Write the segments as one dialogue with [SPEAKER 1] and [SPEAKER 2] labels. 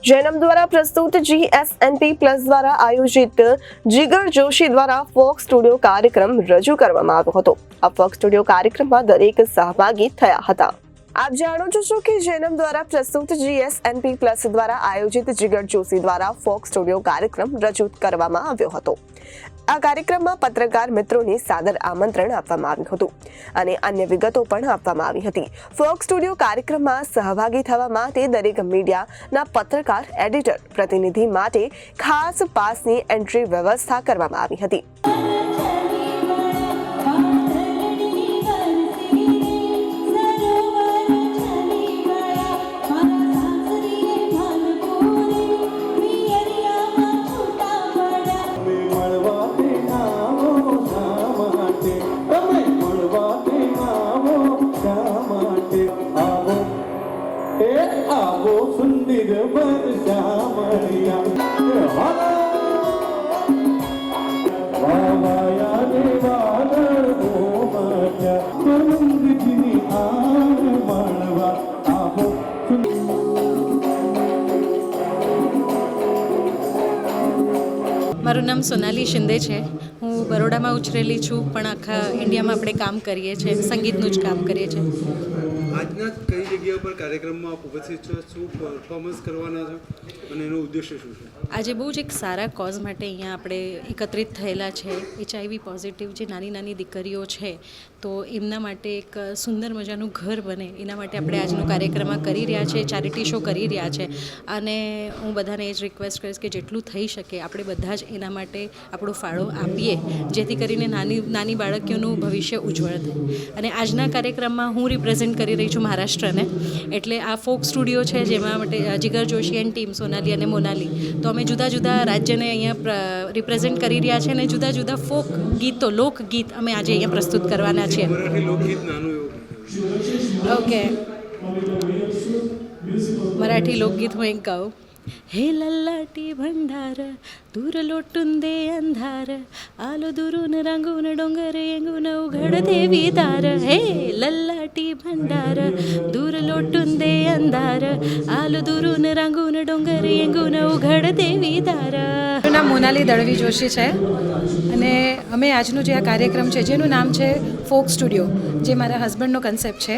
[SPEAKER 1] જૈનમ દ્વારા પ્રસ્તુત GSNP plus દ્વારા આયોજિત જીગર જોશી દ્વારા ફોક સ્ટુડિયો કાર્યક્રમ રજૂ કરવામાં આવ્યો હતો। આ ફોક સ્ટુડિયો કાર્યક્રમમાં દરેક સહભાગી થયા હતા। આપ જાણો છો કે જૈનમ દ્વારા પ્રસ્તુત GSNP પ્લસ દ્વારા આયોજિત જીગર જોશી દ્વારા ફોક સ્ટુડિયો કાર્યક્રમ રજૂ કરવામાં આવ્યો હતો। આ કાર્યક્રમમાં પત્રકાર મિત્રોને સાદર આમંત્રણ આપવામાં આવ્યું હતું અને અન્ય વિગતો પણ આપવામાં આવી હતી। ફોક સ્ટુડિયો કાર્યક્રમમાં સહભાગી થવા માટે દરેક મીડિયાના પત્રકાર, એડિટર, પ્રતિનિધિ માટે ખાસ પાસની એન્ટ્રી વ્યવસ્થા કરવામાં આવી હતી।
[SPEAKER 2] મારું નામ સોનાલી શિંદે છે। હું બરોડામાં ઉછરેલી છું, પણ આખા ઇન્ડિયામાં આપણે કામ કરીએ છીએ, સંગીતનું જ કામ કરીએ છીએ।
[SPEAKER 3] આજના કઈ જગ્યા પર કાર્યક્રમમાં આપ ઉપસ્થિત છો, શું પરફોર્મન્સ કરવાના છો અને એનો ઉદ્દેશ્ય શું છે?
[SPEAKER 2] આજે બહુ જ એક સારા કોઝ માટે અહીંયા આપણે એકત્રિત થયેલા છે। HIV પોઝિટિવ જે નાની નાની દીકરીઓ છે, તો એમના માટે એક સુંદર મજાનું ઘર બને એના માટે આપણે આજનો કાર્યક્રમ કરી રહ્યા છીએ, ચેરિટી શો કરી રહ્યા છે। અને હું બધાને એ જ રિક્વેસ્ટ કરીશ કે જેટલું થઈ શકે આપણે બધા જ એના માટે આપણો ફાળો આપીએ, જેથી કરીને નાની બાળકીઓનું ભવિષ્ય ઉજ્જવળ થાય। અને આજના કાર્યક્રમમાં હું રિપ્રેઝેન્ટ કરી રહી છું મહારાષ્ટ્રને, એટલે આ ફોક સ્ટુડિયો છે જેમાં માટે જીગર જોશી એન્ડ ટીમ સોનાલી અને મોનાલી, તો અમે જુદા જુદા રાજ્યને અહીંયા રિપ્રેઝેન્ટ કરી રહ્યા છીએ અને જુદા જુદા ફોક ગીતો, લોકગીત અમે આજે અહીંયા પ્રસ્તુત કરવાના છીએ। ઓકે, મરાઠી લોકગીત હું એક ગાઉં। હે લલ્લાટી ભંડાર દૂર લોટુન દે અંધાર, આલો દુરુન રંગુન ડોંગર એંગુન ઉઘડ દેવી તાર। હે લલ્લાટી ભંડાર દૂર લોટુન દે અંધાર, આલો દુરુન રંગુન ડોંગર એંગુન ઉઘડ દેવી તાર। મારું નામ મોનાલી દળવી જોશી છે અને અમે આજનું જે આ કાર્યક્રમ છે જેનું નામ છે ફોક સ્ટુડિયો, જે મારા હસબન્ડનો કન્સેપ્ટ છે,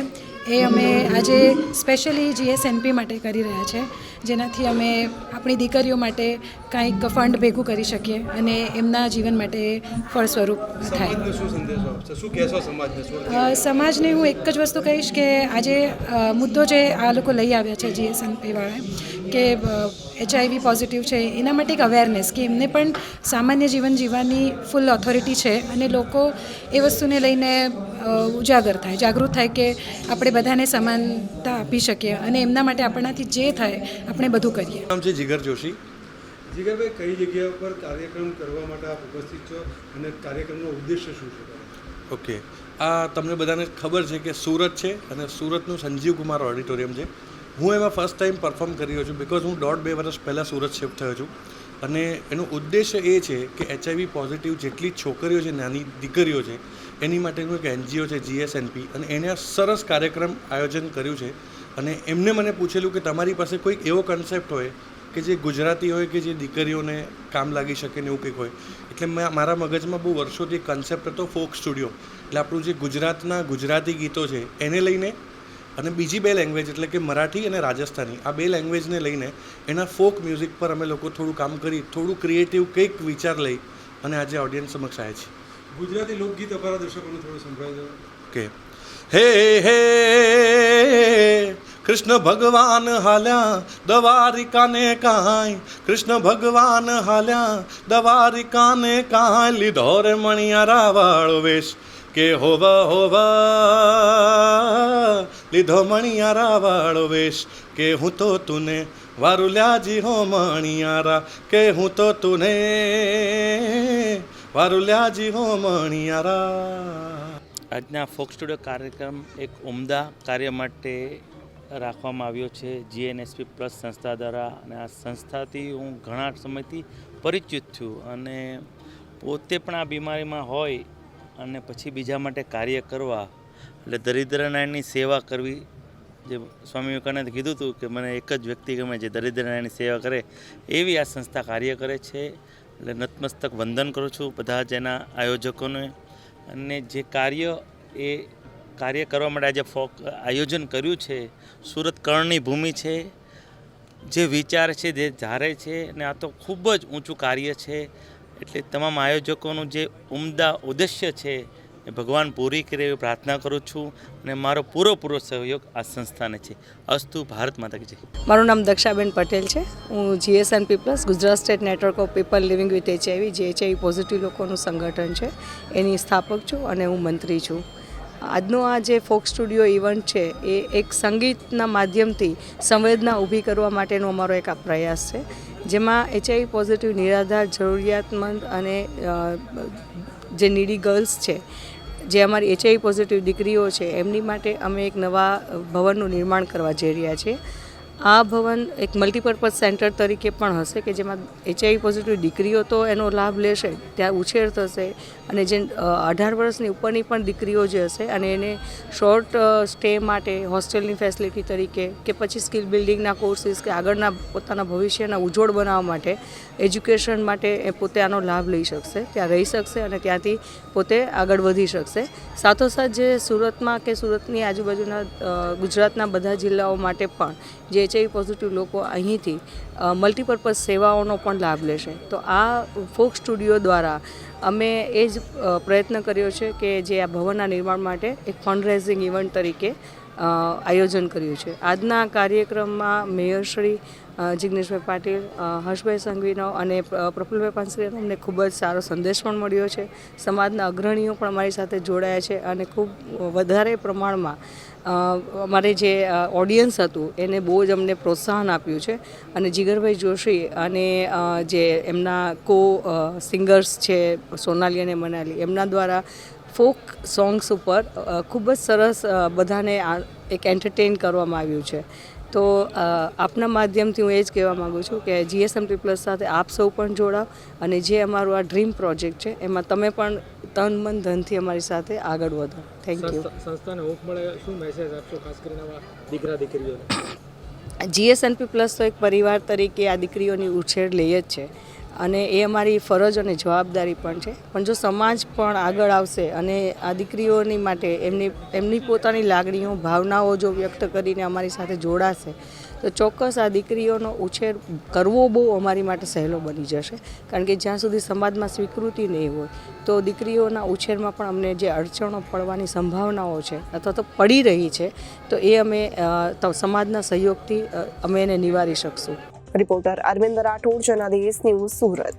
[SPEAKER 2] એ અમે આજે સ્પેશિયલી GSNP માટે કરી રહ્યા છે, જેનાથી અમે આપણી દીકરીઓ માટે કાંઈક ફંડ ભેગું કરી શકીએ અને એમના જીવન માટે ફળ સ્વરૂપ થાય। સમાજને હું એક જ વસ્તુ કહીશ કે આજે મુદ્દો જે આ લોકો લઈ આવ્યા છે GSNP વાળા, કે HIV પોઝિટિવ છે, એના માટે એક અવેરનેસ કે એમને પણ સામાન્ય જીવન જીવવાની ફૂલ ઓથોરિટી છે અને લોકો એ વસ્તુને લઈને ઉજાગર થાય, જાગૃત થાય કે આપણે બધાને સમાનતા આપી શકીએ અને એમના માટે આપણાથી જે થાય આપણે બધું કરીએ।
[SPEAKER 3] નામ છે જીગર જોશી। જીગરભાઈ, કઈ જગ્યા પર કાર્યક્રમ કરવા માટે આપ ઉપસ્થિત છો અને કાર્યક્રમનો ઉદ્દેશ્ય શું છે?
[SPEAKER 4] ઓકે, આ તમને બધાને ખબર છે કે સુરત છે અને સુરતનું સંજીવ કુમાર ઓડિટોરિયમ છે। હું એમાં ફર્સ્ટ ટાઈમ પરફોર્મ કરી રહ્યો છું, બિકોઝ હું 1.5-2 વર્ષ પહેલાં સુરત શિફ્ટ થયો છું અને એનો ઉદ્દેશ્ય એ છે કે HIV પોઝિટિવ જેટલી છોકરીઓ છે, નાની દીકરીઓ છે, એની માટેનું એક NGO છે GSNP, અને એને સરસ કાર્યક્રમ આયોજન કર્યું છે। અને એમને મને પૂછેલું કે તમારી પાસે કોઈક એવો કન્સેપ્ટ હોય કે જે ગુજરાતી હોય, કે જે દીકરીઓને કામ લાગી શકે ને એવું કંઈક હોય, એટલે મારા મગજમાં બહુ વર્ષોથી કન્સેપ્ટ હતો ફોક સ્ટુડિયો, એટલે આપણું જે ગુજરાતના ગુજરાતી ગીતો છે એને લઈને અને બીજી 2 લેંગ્વેજ એટલે કે મરાઠી અને રાજસ્થાની, આ 2 લેંગ્વેજને લઈને એના ફોક મ્યુઝિક પર અમે લોકો થોડું કામ કરી, થોડું ક્રિએટિવ કંઈક વિચાર લઈ અને આજે ઓડિયન્સ સમક્ષ આવ્યા છીએ।
[SPEAKER 3] ગુજરાતી લોકગીત અમારા દર્શકોને થોડું સંભળાવી દો
[SPEAKER 4] કે હે હે કૃષ્ણ ભગવાન હાલ્યા દ્વારિકાને કાંઈ, કૃષ્ણ ભગવાન હાલ્યા દ્વારિકાને કાંઈ, લીધો રે મણિયારા વાળો વેશ કે હોવા હોવા, લીધો મણિયારા વાળો વેશ કે હું તો તુને વારુલ્યાજી હો મણિયારા, કે હું તો તુને વારુલ્યાજી હો મણિયારા।
[SPEAKER 5] આજના ફોક સ્ટુડિયો કાર્યક્રમ એક ઉમદા કાર્ય માટે રાખવામાં આવ્યો છે GSNP પ્લસ સંસ્થા દ્વારા, અને આ સંસ્થાથી હું ઘણા સમયથી પરિચિત છું અને પોતે પણ આ બીમારીમાં હોય અને પછી બીજા માટે કાર્ય કરવા, એટલે દરિદ્રનારાયણની સેવા કરવી જે સ્વામી વિવેકાનંદે કીધું હતું કે મને એક જ વ્યક્તિ ગમે જે દરિદ્રનારાયણની સેવા કરે, એવી આ સંસ્થા કાર્ય કરે છે. એટલે નતમસ્તક વંદન કરું છું બધા જ એના આયોજકોને. અને જે કાર્ય કરવા માટે આજે આયોજન કર્યું છે, સુરત કર્ણની ભૂમિ છે, જે વિચાર છે, જે ધારે છે, અને આ તો ખૂબ જ ઊંચું કાર્ય છે. એટલે તમામ આયોજકોનું જે ઉમદા ઉદ્દેશ્ય છે એ ભગવાન પૂરી કરે એવી પ્રાર્થના કરું છું. અને મારો પૂરો સહયોગ આ સંસ્થાને છે. અસ્તુ ભારત માતા કી જય.
[SPEAKER 6] મારું નામ દક્ષાબેન પટેલ છે. હું GSNP plus Gujarat state network of people living with HIV, જે HIV પોઝિટિવ લોકોનું સંગઠન છે, એની સ્થાપક છું અને હું મંત્રી છું. આજનો આ જે ફોક સ્ટુડિયો ઇવેન્ટ છે એ એક સંગીતના માધ્યમથી સંવેદના ઊભી કરવા માટેનો અમારો એક આ પ્રયાસ છે, જેમાં HIV પોઝિટિવ નિરાધાર, જરૂરિયાતમંદ અને જે નીડી ગર્લ્સ છે, જે અમારી HIV પોઝિટિવ દીકરીઓ છે, એમની માટે અમે એક નવા ભવનનું નિર્માણ કરવા જઈ રહ્યા છીએ. આ ભવન એક મલ્ટીપર્પઝ સેન્ટર તરીકે પણ હશે કે જેમાં HIV પોઝિટિવ દીકરીઓ તો એનો લાભ લેશે, ત્યાં ઉછેર થશે, અને જે 18 વર્ષની ઉપરની પણ દીકરીઓ જે હશે અને એને શોર્ટ સ્ટે માટે હોસ્ટેલની ફેસિલિટી તરીકે કે પછી સ્કિલ બિલ્ડિંગના કોર્સિસ કે આગળના પોતાના ભવિષ્યના ઉજ્જવળ બનાવવા માટે, એજ્યુકેશન માટે એ પોતે આનો લાભ લઈ શકશે, ત્યાં રહી શકશે અને ત્યાંથી પોતે આગળ વધી શકશે. સાથોસાથ જે સુરતમાં કે સુરતની આજુબાજુના ગુજરાતના બધા જિલ્લાઓ માટે પણ જે HIV પોઝિટિવ લોકો અહીંથી મલ્ટીપર્પઝ સેવાઓનો પણ લાભ લેશે. તો આ ફોક સ્ટુડિયો દ્વારા અમે એ જ પ્રયત્ન કર્યો છે કે જે આ ભવનના નિર્માણ માટે એક ફંડ રેઝિંગ ઇવેન્ટ તરીકે આયોજન કર્યું છે. આજના કાર્યક્રમમાં મેયરશ્રી જિગ્નેશભાઈ પાટીલ, હર્ષભાઈ સંઘવીનો અને પ્રફુલ્લભાઈ પાનસરીનો અમને ખૂબ જ સારો સંદેશ પણ મળ્યો છે. સમાજના અગ્રણીઓ પણ અમારી સાથે જોડાયા છે અને ખૂબ વધારે પ્રમાણમાં અમારે જે ઓડિયન્સ હતું એને બહુ જ અમને પ્રોત્સાહન આપ્યું છે. અને જીગરભાઈ જોશી અને જે એમના સિંગર્સ છે સોનાલી અને મનાલી, એમના દ્વારા ફોક સોંગ્સ ઉપર ખૂબ જ સરસ બધાને એક એન્ટરટેન કરવામાં આવ્યું છે. તો આપના માધ્યમથી હું એ જ કહેવા માગું છું કે GSNP પ્લસ સાથે આપ સૌ પણ જોડાવ અને જે અમારું આ ડ્રીમ પ્રોજેક્ટ છે એમાં તમે પણ તન મન ધનથી અમારી સાથે આગળ વધો. Thank you.
[SPEAKER 7] સંસ્થાને હૂંફ મળે શું મેસેજ આપશો ખાસ કરીને આવા દીકરા દીકરીઓને?
[SPEAKER 6] GSNP પ્લસ તો એક પરિવાર તરીકે આ દીકરીઓની ઉછેર લે જ છે અને એ અમારી ફરજ અને જવાબદારી પણ છે. પણ જો સમાજ પણ આગળ આવશે અને આ દીકરીઓની માટે એમની પોતાની લાગણીઓ, ભાવનાઓ જો વ્યક્ત કરીને અમારી સાથે જોડાશે તો ચોક્કસ આ દીકરીઓનો ઉછેર કરવો બહુ અમારી માટે સહેલો બની જશે. કારણ કે જ્યાં સુધી સમાજમાં સ્વીકૃતિ નહીં હોય તો દીકરીઓના ઉછેરમાં પણ અમને જે અડચણો પડવાની સંભાવનાઓ છે અથવા તો પડી રહી છે તો એ અમે સમાજના સહયોગથી અમે એને નિવારી શકશું.
[SPEAKER 1] Reporter Arvind Rathod, Janadesh news, Surat.